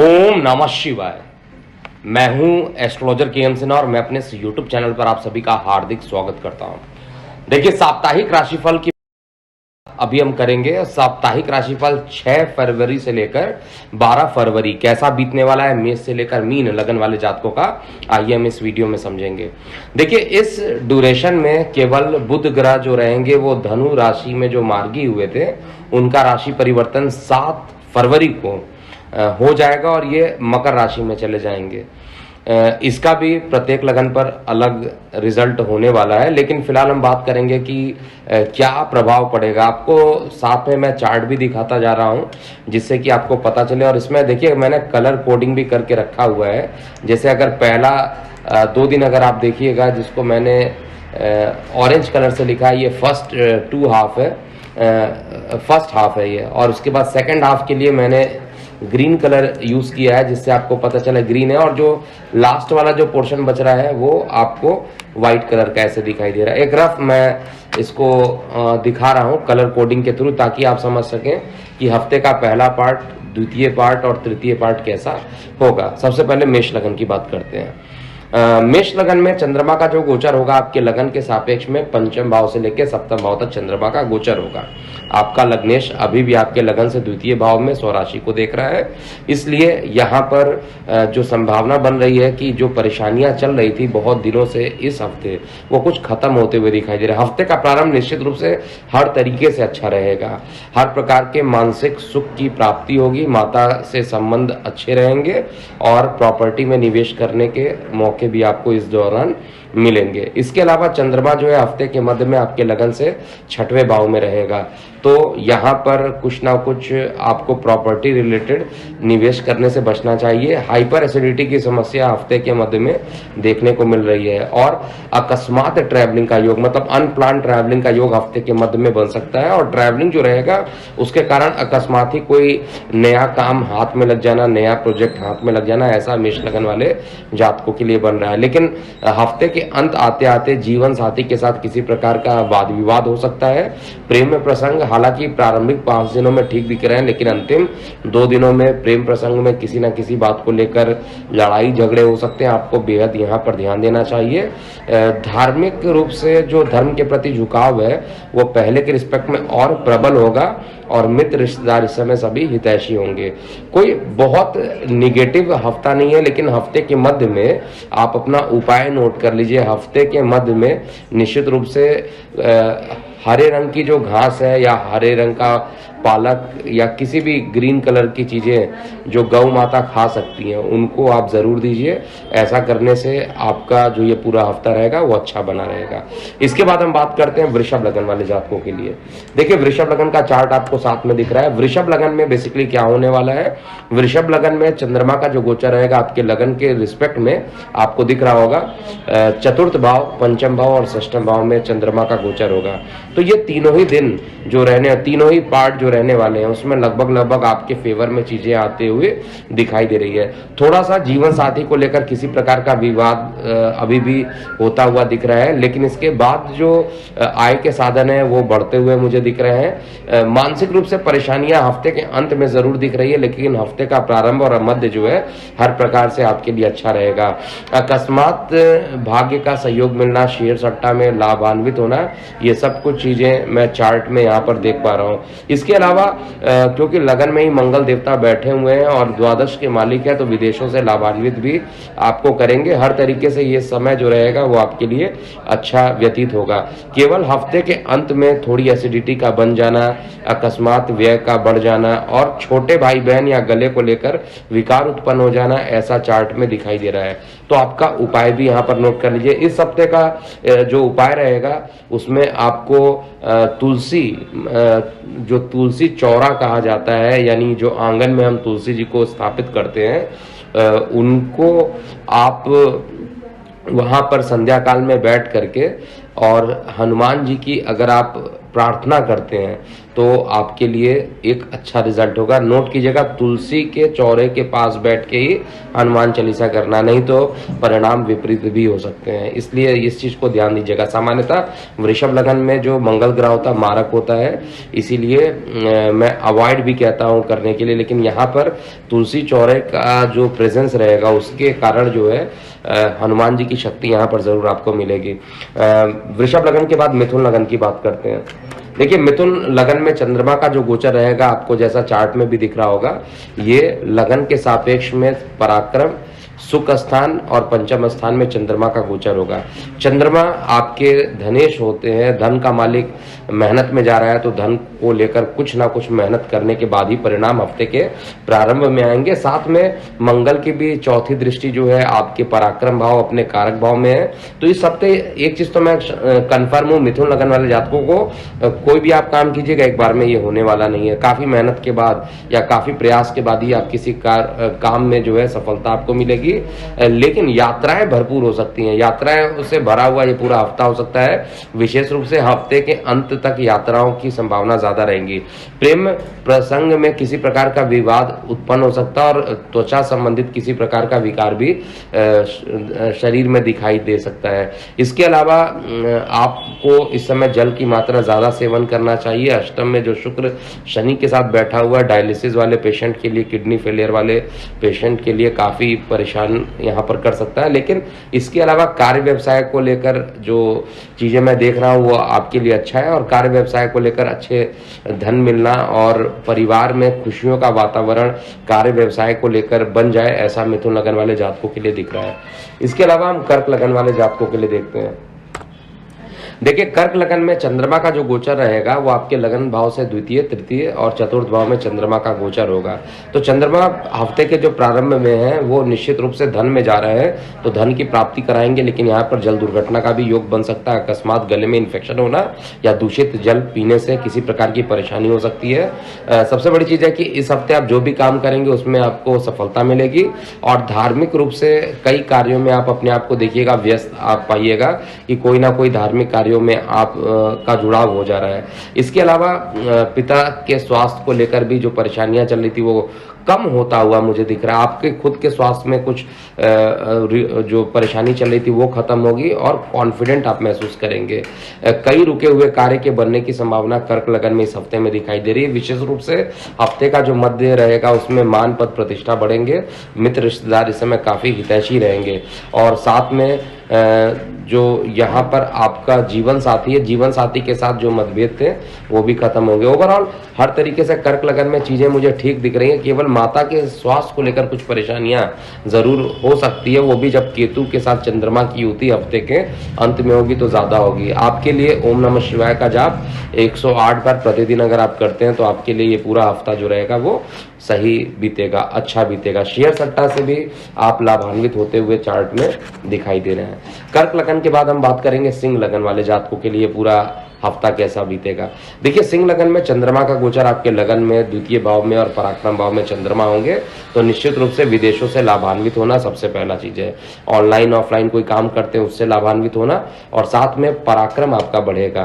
ओम नमः शिवाय। मैं हूं एस्ट्रोलॉजर के सिन्हा और मैं अपने इस यूट्यूब चैनल पर आप सभी का हार्दिक स्वागत करता हूं। देखिए, साप्ताहिक राशिफल की अभी हम करेंगे। साप्ताहिक राशिफल 6 फरवरी से लेकर 12 फरवरी कैसा बीतने वाला है मेष से लेकर मीन लगन वाले जातकों का, आइए हम इस वीडियो में समझेंगे। देखिए, इस ड्यूरेशन में केवल बुध ग्रह जो रहेंगे वो धनु राशि में जो मार्गी हुए थे उनका राशि परिवर्तन 7 फरवरी को हो जाएगा और ये मकर राशि में चले जाएंगे। इसका भी प्रत्येक लगन पर अलग रिजल्ट होने वाला है, लेकिन फिलहाल हम बात करेंगे कि क्या प्रभाव पड़ेगा। आपको साथ में मैं चार्ट भी दिखाता जा रहा हूं जिससे कि आपको पता चले। और इसमें देखिए, मैंने कलर कोडिंग भी करके रखा हुआ है। जैसे अगर पहला 2 दिन अगर आप देखिएगा, जिसको मैंने ऑरेंज कलर से लिखा है, ये फर्स्ट 2 हाफ है, फर्स्ट हाफ है ये। और उसके बाद सेकेंड हाफ के लिए मैंने ग्रीन कलर यूज किया है, जिससे आपको पता चला ग्रीन है। और जो लास्ट वाला जो पोर्शन बच रहा है वो आपको व्हाइट कलर का ऐसे दिखाई दे रहा है। एक रफ मैं इसको दिखा रहा हूं कलर कोडिंग के थ्रू, ताकि आप समझ सकें कि हफ्ते का पहला पार्ट, द्वितीय पार्ट और तृतीय पार्ट कैसा होगा। सबसे पहले मेष लगन की बात करते हैं। मेष लगन में चंद्रमा का जो गोचर होगा आपके लगन के सापेक्ष में पंचम भाव से लेकर सप्तम भाव तक चंद्रमा का गोचर होगा। आपका लग्नेश अभी भी आपके लगन से द्वितीय भाव में स्वराशि को देख रहा है, इसलिए यहाँ पर जो संभावना बन रही है कि जो परेशानियां चल रही थी बहुत दिनों से, इस हफ्ते वो कुछ खत्म होते हुए दिखाई दे रहा है। हफ्ते का प्रारंभ निश्चित रूप से हर तरीके से अच्छा रहेगा। हर प्रकार के मानसिक सुख की प्राप्ति होगी, माता से संबंध अच्छे रहेंगे और प्रॉपर्टी में निवेश करने के मौके भी आपको इस दौरान मिलेंगे। इसके अलावा चंद्रमा जो है हफ्ते के मध्य में आपके लगन से 6वें भाव में रहेगा, तो यहाँ पर कुछ ना कुछ आपको प्रॉपर्टी रिलेटेड निवेश करने से बचना चाहिए। हाइपर एसिडिटी की समस्या हफ्ते के मध्य में देखने को मिल रही है और अकस्मात ट्रैवलिंग का योग, मतलब अनप्लान ट्रैवलिंग का योग हफ्ते के मध्य में बन सकता है। और ट्रैवलिंग जो रहेगा उसके कारण अकस्मात ही कोई नया काम हाथ में लग जाना, नया प्रोजेक्ट हाथ में लग जाना, ऐसा मेष लगन वाले जातकों के लिए बन रहा है। लेकिन हफ्ते के अंत आते आते जीवन साथी के साथ किसी प्रकार का वाद विवाद हो सकता है। प्रेम में प्रसंग हालांकि प्रारंभिक 5 दिनों में ठीक दिख रहे हैं, लेकिन अंतिम 2 दिनों में प्रेम प्रसंग में किसी न किसी बात को लेकर लड़ाई झगड़े हो सकते हैं। आपको बेहद यहाँ पर ध्यान देना चाहिए। धार्मिक रूप से जो धर्म के प्रति झुकाव है वो पहले के रिस्पेक्ट में और प्रबल होगा और मित्र रिश्तेदार इस समय सभी हितैषी होंगे। कोई बहुत निगेटिव हफ्ता नहीं है, लेकिन हफ्ते के मध्य में आप अपना उपाय नोट कर लीजिए। हफ्ते के मध्य में निश्चित रूप से हरे रंग की जो घास है या हरे रंग का पालक या किसी भी ग्रीन कलर की चीजें जो गौ माता खा सकती हैं उनको आप जरूर दीजिए। ऐसा करने से आपका जो ये पूरा हफ्ता रहेगा वो अच्छा बना रहेगा। इसके बाद हम बात करते हैं वृषभ लगन वाले जातकों के लिए। देखिए, वृषभ लगन का चार्ट आपको साथ में दिख रहा है। वृषभ लगन में बेसिकली क्या होने वाला है, वृषभ लगन में चंद्रमा का जो गोचर रहेगा आपके लगन के रिस्पेक्ट में आपको दिख रहा होगा। 4th भाव, पंचम भाव और 6ठ भाव में चंद्रमा का गोचर होगा। तो ये तीनों ही दिन जो रहने, तीनों ही पार्ट जो रहने वाले हैं उसमें लगभग आपके फेवर में चीजें आते हुए दिखाई दे रही है। थोड़ा सा जीवन साथी को लेकर किसी प्रकार का विवाद अभी भी होता हुआ दिख रहा है, लेकिन इसके बाद जो आय के साधन है वो बढ़ते हुए मुझे दिख रहे हैं। मानसिक रूप से परेशानियां हफ्ते के अंत में जरूर दिख रही है, लेकिन हफ्ते का प्रारंभ और मध्य जो है हर प्रकार से आपके लिए अच्छा रहेगा। अकस्मात भाग्य का सहयोग मिलना, शेयर सट्टा में लाभान्वित होना, ये सब कुछ चीजें मैं चार्ट में यहाँ पर देख पा रहा हूँ। इसके अलावा क्योंकि लगन में ही मंगल देवता बैठे हुए हैं और द्वादश के मालिक है, तो विदेशों से लाभान्वित भी आपको करेंगे। हर तरीके से ये समय जो रहेगा वो आपके लिए अच्छा व्यतीत होगा। केवल हफ्ते के अंत में थोड़ी एसिडिटी का बन जाना, अकस्मात व्यय का बढ़ जाना और छोटे भाई बहन या गले को लेकर विकार उत्पन्न हो जाना, ऐसा चार्ट में दिखाई दे रहा है। तो आपका उपाय भी यहाँ पर नोट कर लीजिए। इस हफ्ते का जो उपाय रहेगा उसमें आपको तुलसी, जो तुलसी चौरा कहा जाता है, यानी जो आंगन में हम तुलसी जी को स्थापित करते हैं, उनको आप वहां पर संध्या काल में बैठ करके और हनुमान जी की अगर आप प्रार्थना करते हैं तो आपके लिए एक अच्छा रिजल्ट होगा। नोट कीजिएगा, तुलसी के चौरे के पास बैठ के ही हनुमान चालीसा करना, नहीं तो परिणाम विपरीत भी हो सकते हैं, इसलिए इस चीज को ध्यान दीजिएगा। सामान्यतः वृषभ लगन में जो मंगल ग्रह होता है मारक होता है, इसीलिए मैं अवॉइड भी कहता हूं करने के लिए, लेकिन यहाँ पर तुलसी चौरे का जो प्रेजेंस रहेगा उसके कारण जो है हनुमान जी की शक्ति यहाँ पर जरूर आपको मिलेगी। वृषभ लगन के बाद मिथुन लगन की बात करते हैं। देखिए, मिथुन लगन में चंद्रमा का जो गोचर रहेगा, आपको जैसा चार्ट में भी दिख रहा होगा, ये लगन के सापेक्ष में पराक्रम, सुख स्थान और पंचम स्थान में चंद्रमा का गोचर होगा। चंद्रमा आपके धनेश होते हैं, धन का मालिक। मेहनत में जा रहा है तो धन को लेकर कुछ ना कुछ मेहनत करने के बाद ही परिणाम हफ्ते के प्रारंभ में आएंगे। साथ में मंगल की भी चौथी दृष्टि जो है आपके पराक्रम भाव, अपने कारक भाव में है। तो इस हफ्ते एक चीज तो मैं कंफर्म हूं, मिथुन लगन वाले जातकों को कोई भी आप काम कीजिएगा एक बार में ये होने वाला नहीं है। काफी मेहनत के बाद या काफी प्रयास के बाद ही आप किसी काम में जो है सफलता आपको मिलेगी। लेकिन यात्राएं भरपूर हो सकती हैं, यात्राएं से भरा हुआ ये पूरा हफ्ता हो सकता है। विशेष रूप से हफ्ते के अंत तक यात्राओं की संभावना ज्यादा रहेंगी। प्रेम प्रसंग में किसी प्रकार का विवाद उत्पन्न हो सकता है और त्वचा संबंधित किसी प्रकार का विकार भी शरीर में दिखाई दे सकता है। इसके अलावा आपको इस समय जल की मात्रा ज्यादा सेवन करना चाहिए। अष्टम में जो शुक्र शनि के साथ बैठा हुआ है, डायलिसिस वाले पेशेंट के लिए, किडनी फेलियर वाले पेशेंट के लिए काफी परेशान यहां पर कर सकता है। लेकिन इसके अलावा कार्य व्यवसाय को लेकर जो चीजें मैं देख रहा हूं वो आपके लिए अच्छा है, और कार्य व्यवसाय को लेकर अच्छे धन मिलना और परिवार में खुशियों का वातावरण कार्य व्यवसाय को लेकर बन जाए, ऐसा मिथुन लगन वाले जातकों के लिए दिख रहा है। इसके अलावा हम कर्क लगन वाले जातकों के लिए देखते हैं। देखिए, कर्क लगन में चंद्रमा का जो गोचर रहेगा वो आपके लगन भाव से द्वितीय, तृतीय और चतुर्थ भाव में चंद्रमा का गोचर होगा। तो चंद्रमा हफ्ते के जो प्रारंभ में है वो निश्चित रूप से धन में जा रहे हैं, तो धन की प्राप्ति कराएंगे। लेकिन यहाँ पर जल दुर्घटना का भी योग बन सकता है, अकस्मात गले में इन्फेक्शन होना या दूषित जल पीने से किसी प्रकार की परेशानी हो सकती है। सबसे बड़ी चीज है कि इस हफ्ते आप जो भी काम करेंगे उसमें आपको सफलता मिलेगी, और धार्मिक रूप से कई कार्यों में आप अपने आप को देखिएगा व्यस्त आप पाइएगा कि कोई ना कोई धार्मिक कार्यों में आप का जुड़ाव हो जा रहा है। इसके अलावा पिता के स्वास्थ्य को लेकर भी जो परेशानियां चल रही थी वो कम होता हुआ मुझे दिख रहा है। आपके खुद के स्वास्थ्य में कुछ जो परेशानी चल रही थी वो खत्म होगी और कॉन्फिडेंट आप महसूस करेंगे। कई रुके हुए कार्य के बनने की संभावना कर्क लगन में इस हफ्ते में दिखाई दे रही है। विशेष रूप से हफ्ते का जो मध्य रहेगा उसमें मान पद प्रतिष्ठा बढ़ेंगे, मित्र रिश्तेदार इस समय काफी हितैषी रहेंगे, और साथ में जो यहाँ पर आपका जीवन साथी है, जीवन साथी के साथ जो मतभेद थे वो भी खत्म होंगे। ओवरऑल हर तरीके से कर्क लगन में चीजें मुझे ठीक दिख रही हैं। केवल माता के स्वास्थ्य को लेकर कुछ परेशानियां जरूर हो सकती है, वो भी जब केतु के साथ चंद्रमा की युति हफ्ते के अंत में होगी तो ज्यादा होगी। आपके लिए ओम नमः शिवाय का जाप 108 बार प्रतिदिन अगर आप करते हैं तो आपके लिए ये पूरा हफ्ता जो रहेगा वो सही बीतेगा, अच्छा बीतेगा। शेयर सट्टा से भी आप लाभान्वित होते हुए चार्ट में दिखाई दे रहे हैं। कर्क लगन के बाद हम बात करेंगे सिंह लगन वाले जातकों के लिए पूरा हफ्ता कैसा बीतेगा। देखिए, सिंह लगन में चंद्रमा का गोचर आपके लगन में द्वितीय भाव में और पराक्रम भाव में चंद्रमा होंगे, तो निश्चित रूप से विदेशों से लाभान्वित होना सबसे पहला चीज है। ऑनलाइन ऑफलाइन कोई काम करते हैं उससे लाभान्वित होना, और साथ में पराक्रम आपका बढ़ेगा।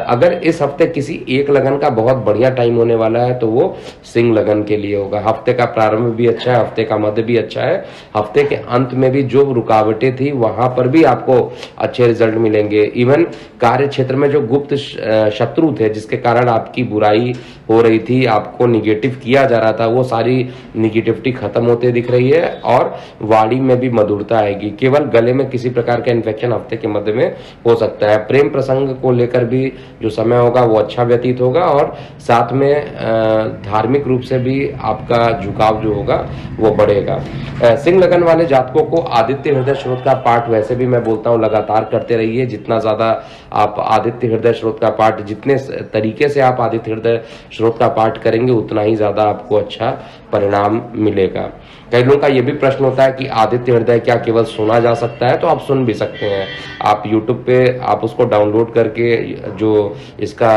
अगर इस हफ्ते किसी एक लगन का बहुत बढ़िया टाइम होने वाला है तो वो सिंह लगन के लिए होगा। हफ्ते का प्रारंभ भी अच्छा है, हफ्ते का मध्य भी अच्छा है, हफ्ते के अंत में भी जो रुकावटें थी वहां पर भी आपको अच्छे रिजल्ट मिलेंगे। इवन कार्य क्षेत्र में जो गुप्त शत्रु थे जिसके कारण आपकी बुराई हो रही थी, आपको निगेटिव किया जा रहा था, वो सारी निगेटिविटी खत्म होते दिख रही है, और वाणी में भी मधुरता आएगी। केवल गले में किसी प्रकार का इन्फेक्शन हफ्ते के मध्य में हो सकता है। प्रेम प्रसंग को लेकर भी जो समय होगा वो अच्छा व्यतीत होगा, और साथ में धार्मिक रूप से भी आपका झुकाव जो होगा वो बढ़ेगा। सिंह लगन वाले जातकों को आदित्य हृदय स्रोत का पाठ वैसे भी मैं बोलता हूं लगातार करते रहिए। जितना ज्यादा आप आदित्य हृदय स्रोत का पाठ, जितने तरीके से आप आदित्य हृदय स्रोत का पाठ करेंगे उतना ही ज्यादा आपको अच्छा परिणाम मिलेगा। कई लोगों का ये भी प्रश्न होता है कि आदित्य हृदय क्या केवल सुना जा सकता है? तो आप सुन भी सकते हैं। आप YouTube पे आप उसको डाउनलोड करके जो इसका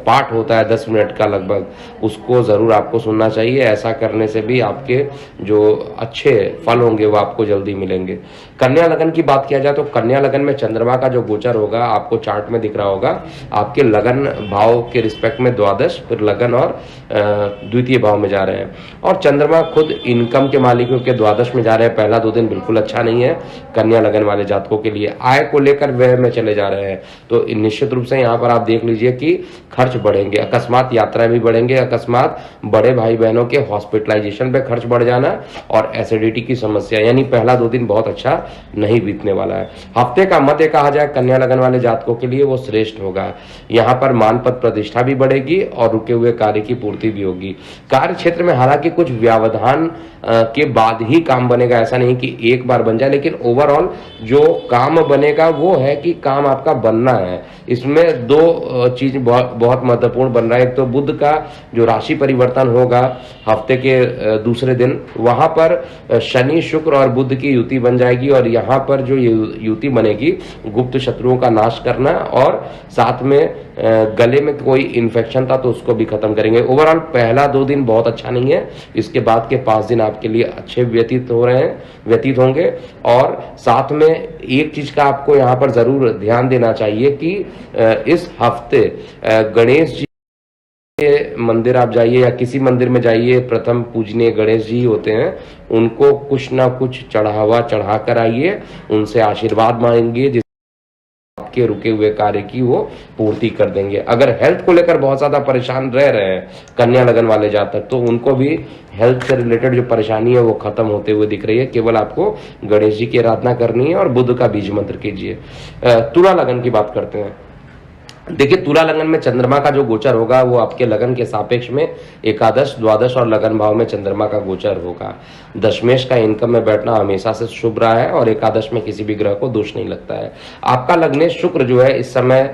पाठ होता है 10 मिनट का लगभग, उसको ज़रूर आपको सुनना चाहिए। ऐसा करने से भी आपके जो अच्छे फल होंगे वो आपको जल्दी मिलेंगे। कन्या लगन की बात किया जाए तो कन्या लगन में चंद्रमा का जो गोचर होगा, आपको चार्ट में दिख रहा होगा, आपके लगन भाव के रिस्पेक्ट में द्वादश, फिर लगन और द्वितीय भाव में जा रहे हैं। और चंद्रमा खुद इनकम के मालिकों के द्वादश में जा रहे हैं। पहला 2 दिन बिल्कुल अच्छा नहीं है कन्या लगन वाले जातकों के लिए। आय को लेकर व्यय में चले जा रहे हैं, तो निश्चित रूप से यहाँ पर आप देख लीजिए कि खर्च बढ़ेंगे, अकस्मात यात्राएं भी बढ़ेंगे, अकस्मात बड़े भाई बहनों के हॉस्पिटलाइजेशन पे खर्च बढ़ जाना और एसिडिटी की समस्या, यानी पहला 2 दिन बहुत अच्छा नहीं बीतने वाला है। हफ्ते का मध्य कहा जाए कन्या लगन वाले जातकों के लिए वो श्रेष्ठ होगा। यहाँ पर मान पद प्रतिष्ठा भी बढ़ेगी और रुके हुए कार्य की पूर्ति भी होगी। कार्य क्षेत्र में हालांकि कुछ व्यवधान के बाद ही काम बनेगा, ऐसा नहीं कि एक बार बन जाए, लेकिन ओवरऑल जो काम बनेगा वो है कि काम आपका बनना है। इसमें 2 चीज बहुत महत्वपूर्ण बन रहा है। एक तो बुध का जो राशि परिवर्तन होगा हफ्ते के दूसरे दिन, वहां पर शनि शुक्र और बुध की युति बन जाएगी और यहाँ पर जो युति बनेगी गुप्त शत्रुओं का नाश करना और साथ में गले में कोई इन्फेक्शन था तो उसको भी खत्म करेंगे। ओवरऑल पहला 2 दिन बहुत अच्छा नहीं है, इसके बाद के 5 दिन आपके लिए अच्छे व्यतीत होंगे। और साथ में एक चीज का आपको यहाँ पर जरूर ध्यान देना चाहिए कि इस हफ्ते गणेश जी के मंदिर आप जाइए या किसी मंदिर में जाइए, प्रथम पूजनीय गणेश जी होते हैं, उनको कुछ ना कुछ चढ़ावा चढ़ा कर आइए, उनसे आशीर्वाद मांगिए के रुके हुए कार्य की वो पूर्ति कर देंगे। अगर हेल्थ को लेकर बहुत ज्यादा परेशान रह रहे हैं कन्या लगन वाले जातक, तो उनको भी हेल्थ से रिलेटेड जो परेशानी है वो खत्म होते हुए दिख रही है। केवल आपको गणेश जी की आराधना करनी है और बुध का बीज मंत्र कीजिए। तुला लगन की बात करते हैं। देखिए, तुला लगन में चंद्रमा का जो गोचर होगा वो आपके लगन के सापेक्ष में एकादश, द्वादश और लगन भाव में चंद्रमा का गोचर होगा। दशमेश का इनकम में बैठना हमेशा से शुभ रहा है और एकादश में किसी भी ग्रह को दोष नहीं लगता है। आपका लग्नेश शुक्र जो है इस समय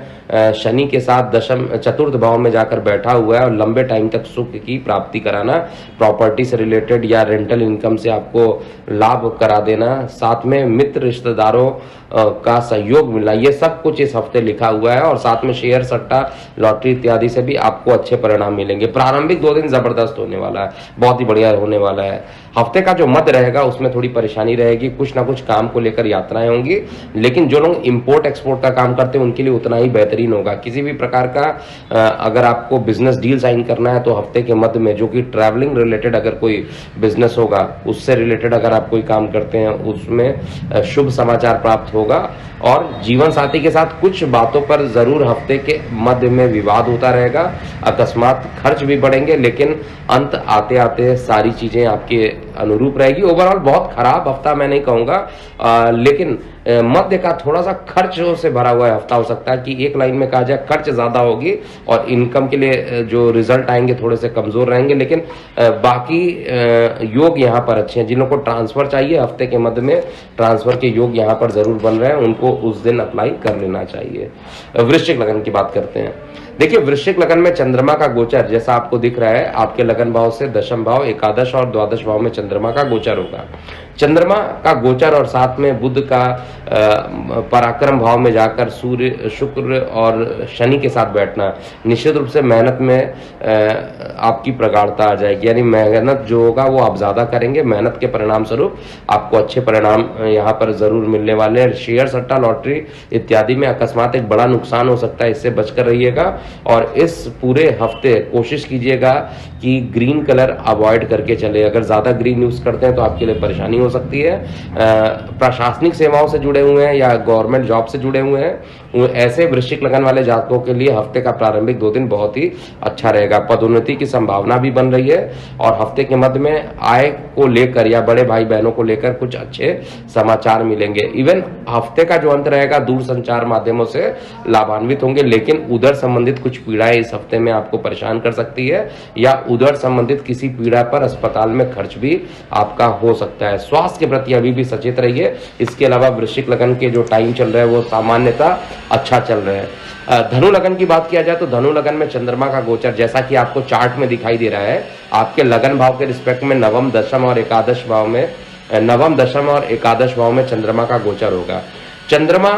शनि के साथ चतुर्थ भाव में जाकर बैठा हुआ है और लंबे टाइम तक सुख की प्राप्ति कराना, प्रॉपर्टी से रिलेटेड या रेंटल इनकम से आपको लाभ करा देना, साथ में मित्र रिश्तेदारों का सहयोग मिलना, ये सब कुछ इस हफ्ते लिखा हुआ है। और साथ में शेयर, सट्टा, लॉटरी इत्यादि से भी आपको अच्छे परिणाम मिलेंगे। प्रारंभिक 2 दिन जबरदस्त होने वाला है, बहुत ही बढ़िया होने वाला है। हफ्ते का जो मध्य रहेगा उसमें थोड़ी परेशानी रहेगी, कुछ ना कुछ काम को लेकर यात्राएं होंगी, लेकिन जो लोग इंपोर्ट एक्सपोर्ट का काम करते हैं उनके लिए उतना ही बेहतरीन होगा। किसी भी प्रकार का अगर आपको बिजनेस डील साइन करना है तो हफ्ते के मध्य में, जो कि ट्रैवलिंग रिलेटेड अगर कोई बिजनेस होगा उससे रिलेटेड अगर आप कोई काम करते हैं उसमें शुभ समाचार प्राप्त होगा। और जीवन साथी के साथ कुछ बातों पर जरूर हफ्ते के मध्य में विवाद होता रहेगा, अकस्मात खर्च भी बढ़ेंगे, लेकिन अंत आते आते सारी चीजें आपके अनुरूप रहेगी। ओवरऑल बहुत खराब हफ्ता मैं नहीं कहूंगा, लेकिन मध्य का थोड़ा सा खर्चों से भरा हुआ हफ्ता हो सकता है कि एक लाइन में कहा जाए खर्च ज्यादा होगी और इनकम के लिए जो रिजल्ट आएंगे थोड़े से कमजोर रहेंगे, लेकिन बाकी योग यहाँ पर अच्छे हैं। जिन लोगों को ट्रांसफर चाहिए हफ्ते के मध्य में ट्रांसफर के योग यहाँ पर जरूर बन रहे हैं, उनको उस दिन अप्लाई कर लेना चाहिए। वृश्चिक लगन की बात करते हैं। देखिए, वृश्चिक लगन में चंद्रमा का गोचर जैसा आपको दिख रहा है, आपके लगन भाव से दशम भाव, एकादश और द्वादश भाव में चंद्रमा का गोचर होगा। चंद्रमा का गोचर और साथ में बुध का पराक्रम भाव में जाकर सूर्य, शुक्र और शनि के साथ बैठना, निश्चित रूप से मेहनत में आपकी प्रगाढ़ता आ जाएगी। यानी मेहनत जो होगा वो आप ज्यादा करेंगे, मेहनत के परिणाम स्वरूप आपको अच्छे परिणाम यहाँ पर जरूर मिलने वाले हैं। शेयर, सट्टा, लॉटरी इत्यादि में अकस्मात एक बड़ा नुकसान हो सकता है, इससे बचकर रहिएगा। और इस पूरे हफ्ते कोशिश कीजिएगा कि ग्रीन कलर अवॉइड करके चले। अगर ज्यादा ग्रीन यूज करते हैं तो आपके लिए परेशानी हो सकती है। प्रशासनिक सेवाओं से जुड़े हुए हैं या गवर्नमेंट जॉब से जुड़े हुए हैं, ऐसे वृश्चिक लगन वाले जातकों के लिए हफ्ते का प्रारंभिक 2 दिन बहुत ही अच्छा रहेगा। पदोन्नति की संभावना भी बन रही है और हफ्ते के मध्य में आय को लेकर या बड़े भाई बहनों को लेकर कुछ अच्छे समाचार मिलेंगे। इवन हफ्ते का जो अंत रहेगा दूर संचार माध्यमों से लाभान्वित होंगे, लेकिन उधर संबंधित कुछ पीड़ाएं इस हफ्ते में आपको परेशान कर सकती है या उधर संबंधित किसी पीड़ा पर अस्पताल में खर्च भी आपका हो सकता है। स्वास्थ्य के प्रति अभी भी सचेत रहिए। इसके अलावा वृश्चिक लगन के जो टाइम चल रहा है वो सामान्यतः अच्छा चल रहे हैं। धनु लगन की बात किया जाए तो धनु लगन में चंद्रमा का गोचर जैसा कि आपको चार्ट में दिखाई दे रहा है, आपके लगन भाव के रिस्पेक्ट में नवम दशम और एकादश भाव में, नवम दशम और एकादश भाव में चंद्रमा का गोचर होगा। चंद्रमा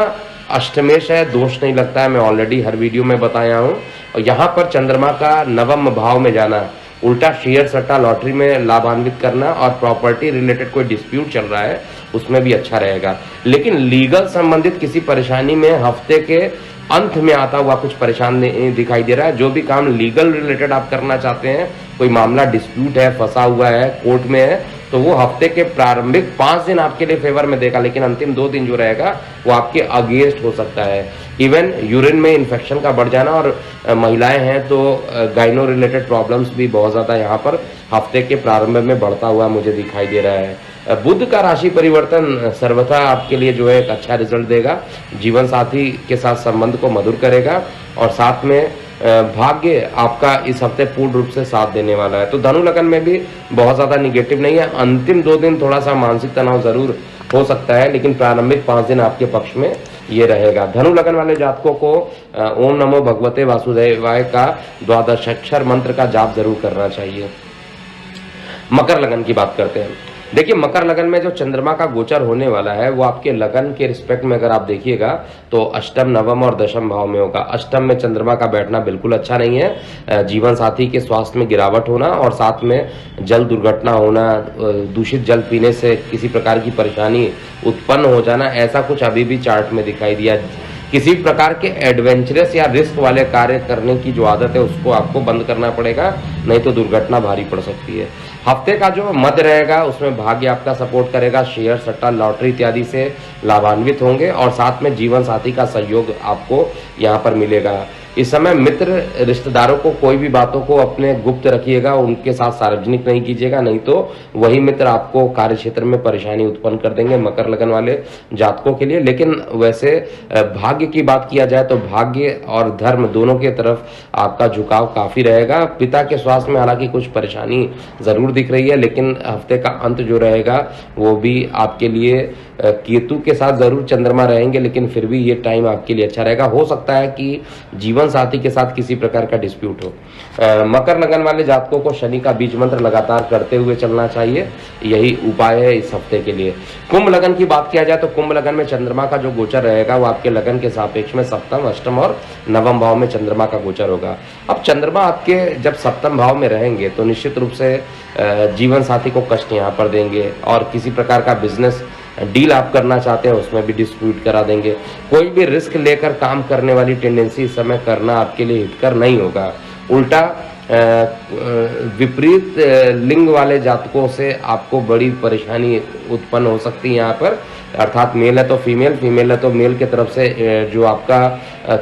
अष्टमेश है, दोष नहीं लगता है, मैं ऑलरेडी हर वीडियो में बताया हूं। और यहाँ पर चंद्रमा का नवम भाव में जाना, उल्टा शेयर सट्टा लॉटरी में लाभान्वित करना और प्रॉपर्टी रिलेटेड कोई डिस्प्यूट चल रहा है उसमें भी अच्छा रहेगा। लेकिन लीगल संबंधित किसी परेशानी में हफ्ते के अंत में आता हुआ कुछ परेशान दिखाई दे रहा है। जो भी काम लीगल रिलेटेड आप करना चाहते हैं, कोई मामला डिस्प्यूट है, फंसा हुआ है, कोर्ट में है, तो वो हफ्ते के प्रारंभिक 5 दिन आपके लिए फेवर में देगा, लेकिन अंतिम 2 दिन जो रहेगा वो आपके अगेंस्ट हो सकता है। इवन यूरिन में इन्फेक्शन का बढ़ जाना, और महिलाएं हैं तो गाइनो रिलेटेड प्रॉब्लम्स भी बहुत ज़्यादा यहाँ पर हफ्ते के प्रारंभ में बढ़ता हुआ मुझे दिखाई दे रहा है। बुध का राशि परिवर्तन सर्वथा आपके लिए जो है एक अच्छा रिजल्ट देगा, जीवन साथी के साथ संबंध को मधुर करेगा, और साथ में भाग्य आपका इस हफ्ते पूर्ण रूप से साथ देने वाला है। तो धनु लगन में भी बहुत ज्यादा निगेटिव नहीं है। अंतिम 2 दिन थोड़ा सा मानसिक तनाव जरूर हो सकता है, लेकिन प्रारंभिक 5 दिन आपके पक्ष में ये रहेगा। धनु लगन वाले जातकों को ओम नमो भगवते वासुदेवाय का 12 अक्षर मंत्र का जाप जरूर करना चाहिए। मकर लगन की बात करते हैं। देखिए, मकर लगन में जो चंद्रमा का गोचर होने वाला है वो आपके लगन के रिस्पेक्ट में अगर आप देखिएगा तो अष्टम, नवम और दशम भाव में होगा। अष्टम में चंद्रमा का बैठना बिल्कुल अच्छा नहीं है। जीवन साथी के स्वास्थ्य में गिरावट होना, और साथ में जल दुर्घटना होना, दूषित जल पीने से किसी प्रकार की परेशानी उत्पन्न हो जाना, ऐसा कुछ अभी भी चार्ट में दिखाई दिया। किसी प्रकार के एडवेंचरस या रिस्क वाले कार्य करने की जो आदत है उसको आपको बंद करना पड़ेगा, नहीं तो दुर्घटना भारी पड़ सकती है। हफ्ते का जो मध्य रहेगा उसमें भाग्य आपका सपोर्ट करेगा, शेयर सट्टा लॉटरी इत्यादि से लाभान्वित होंगे, और साथ में जीवन साथी का सहयोग आपको यहाँ पर मिलेगा। इस समय मित्र रिश्तेदारों को कोई भी बातों को अपने गुप्त रखिएगा, उनके साथ सार्वजनिक नहीं कीजिएगा, नहीं तो वही मित्र आपको कार्य क्षेत्र में परेशानी उत्पन्न कर देंगे मकर लगन वाले जातकों के लिए। लेकिन वैसे भाग्य की बात किया जाए तो भाग्य और धर्म दोनों के तरफ आपका झुकाव काफी रहेगा। पिता के स्वास्थ्य में हालांकि कुछ परेशानी जरूर दिख रही है, लेकिन हफ्ते का अंत जो रहेगा वो भी आपके लिए केतु के साथ जरूर चंद्रमा रहेंगे, लेकिन फिर भी ये टाइम आपके लिए अच्छा रहेगा। हो सकता है कि जीवन साथी के साथ किसी प्रकार का डिस्प्यूट हो। मकर लगन वाले जातकों को शनि का बीज मंत्र लगातार करते हुए चलना चाहिए, यही उपाय है इस हफ्ते के लिए। कुंभ लगन की बात किया जाए तो कुंभ लगन में चंद्रमा का जो गोचर रहेगा वो आपके लगन के सापेक्ष में सप्तम, अष्टम और नवम भाव में चंद्रमा का गोचर होगा। अब चंद्रमा आपके जब सप्तम भाव में रहेंगे तो निश्चित रूप से जीवन साथी को कष्ट यहाँ पर देंगे, और किसी प्रकार का बिजनेस डील आप करना चाहते हैं उसमें भी डिस्प्यूट करा देंगे। कोई भी रिस्क लेकर काम करने वाली टेंडेंसी इस समय करना आपके लिए हितकर नहीं होगा। उल्टा विपरीत लिंग वाले जातकों से आपको बड़ी परेशानी उत्पन्न हो सकती है यहाँ पर, अर्थात मेल है तो फीमेल, फीमेल है तो मेल के तरफ से जो आपका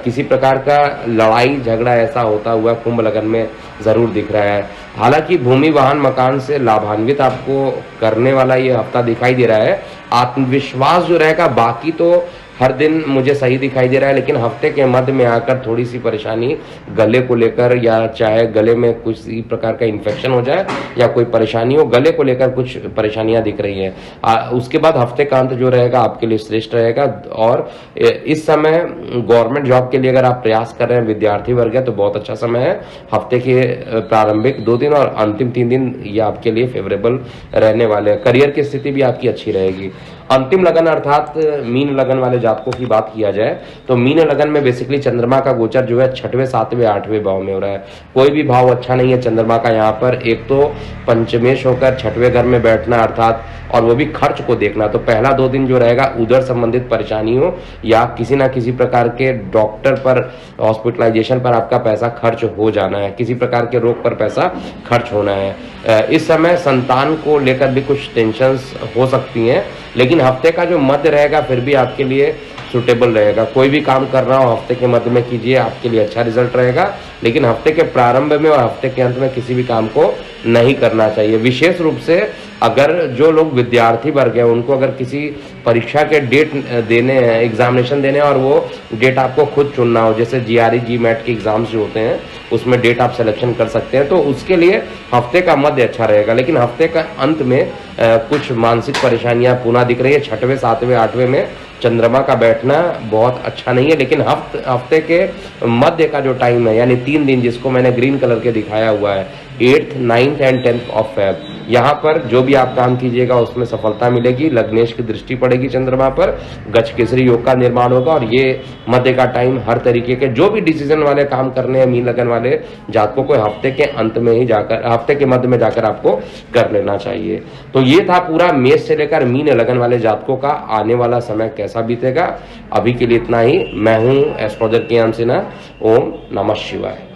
किसी प्रकार का लड़ाई झगड़ा ऐसा होता हुआ कुंभ लगन में जरूर दिख रहा है। हालांकि भूमि वाहन मकान से लाभान्वित आपको करने वाला ये हफ्ता दिखाई दे रहा है। आत्मविश्वास जो रहेगा बाकी तो हर दिन मुझे सही दिखाई दे रहा है, लेकिन हफ्ते के मध्य में आकर थोड़ी सी परेशानी गले को लेकर, या चाहे गले में कुछ इसी प्रकार का इन्फेक्शन हो जाए या कोई परेशानी हो, गले को लेकर कुछ परेशानियां दिख रही हैं। उसके बाद हफ्ते का अंत जो रहेगा आपके लिए श्रेष्ठ रहेगा। और इस समय गवर्नमेंट जॉब के लिए अगर आप प्रयास कर रहे हैं, विद्यार्थी वर्ग है, तो बहुत अच्छा समय है। हफ्ते के प्रारंभिक 2 दिन और अंतिम 3 दिन ये आपके लिए फेवरेबल रहने वाले हैं। करियर की स्थिति भी आपकी अच्छी रहेगी। अंतिम लगन अर्थात मीन लगन वाले जातकों की बात किया जाए तो मीन लगन में बेसिकली चंद्रमा का गोचर जो है 6वें, 7वें, 8वें भाव में हो रहा है। कोई भी भाव अच्छा नहीं है चंद्रमा का यहाँ पर। एक तो पंचमेश होकर 6वें घर में बैठना, अर्थात और वो भी खर्च को देखना। तो पहला 2 दिन जो रहेगा उधर संबंधित परेशानी हो या किसी ना किसी प्रकार के डॉक्टर पर, हॉस्पिटलाइजेशन पर आपका पैसा खर्च हो जाना है, किसी प्रकार के रोग पर पैसा खर्च होना है। इस समय संतान को लेकर भी कुछ टेंशन्स हो सकती हैं, लेकिन हफ्ते का जो मध्य रहेगा फिर भी आपके लिए सुटेबल रहेगा। कोई भी काम कर रहा हो हफ्ते के मध्य में कीजिए, आपके लिए अच्छा रिजल्ट रहेगा। लेकिन हफ्ते के प्रारंभ में और हफ्ते के अंत में किसी भी काम को नहीं करना चाहिए। विशेष रूप से अगर जो लोग विद्यार्थी वर्ग है उनको अगर किसी परीक्षा के डेट देने हैं, एग्जामिनेशन देने हैं, और वो डेट आपको खुद चुनना हो, जैसे GRE, GMAT के एग्जाम्स जो होते हैं उसमें डेट आप सिलेक्शन कर सकते हैं, तो उसके लिए हफ्ते का मध्य अच्छा रहेगा। लेकिन हफ्ते का अंत में कुछ मानसिक परेशानियां पुनः दिख रही है 6वें, 7वें, 8वें में, चंद्रमा का बैठना बहुत अच्छा नहीं है, लेकिन हफ्ते के मध्य का जो टाइम है, यानी 3 दिन जिसको मैंने ग्रीन कलर के दिखाया हुआ है, 8th, 9th and 10th of Feb, यहाँ पर जो भी आप काम कीजिएगा उसमें सफलता मिलेगी। लग्नेश की दृष्टि पड़ेगी चंद्रमा पर, गजकेसरी योग का निर्माण होगा। और ये मध्य का टाइम हर तरीके के जो भी डिसीजन वाले काम करने हैं मीन लगन वाले जातकों को हफ्ते के अंत में ही जाकर, हफ्ते के मध्य में जाकर आपको कर लेना चाहिए। तो ये था पूरा मेष से लेकर मीन लगन वाले जातकों का आने वाला समय कैसा बीतेगा। अभी के लिए इतना ही। मैं हूं एस्ट्रोलॉजर के नाम से ना। ओम नमः शिवाय।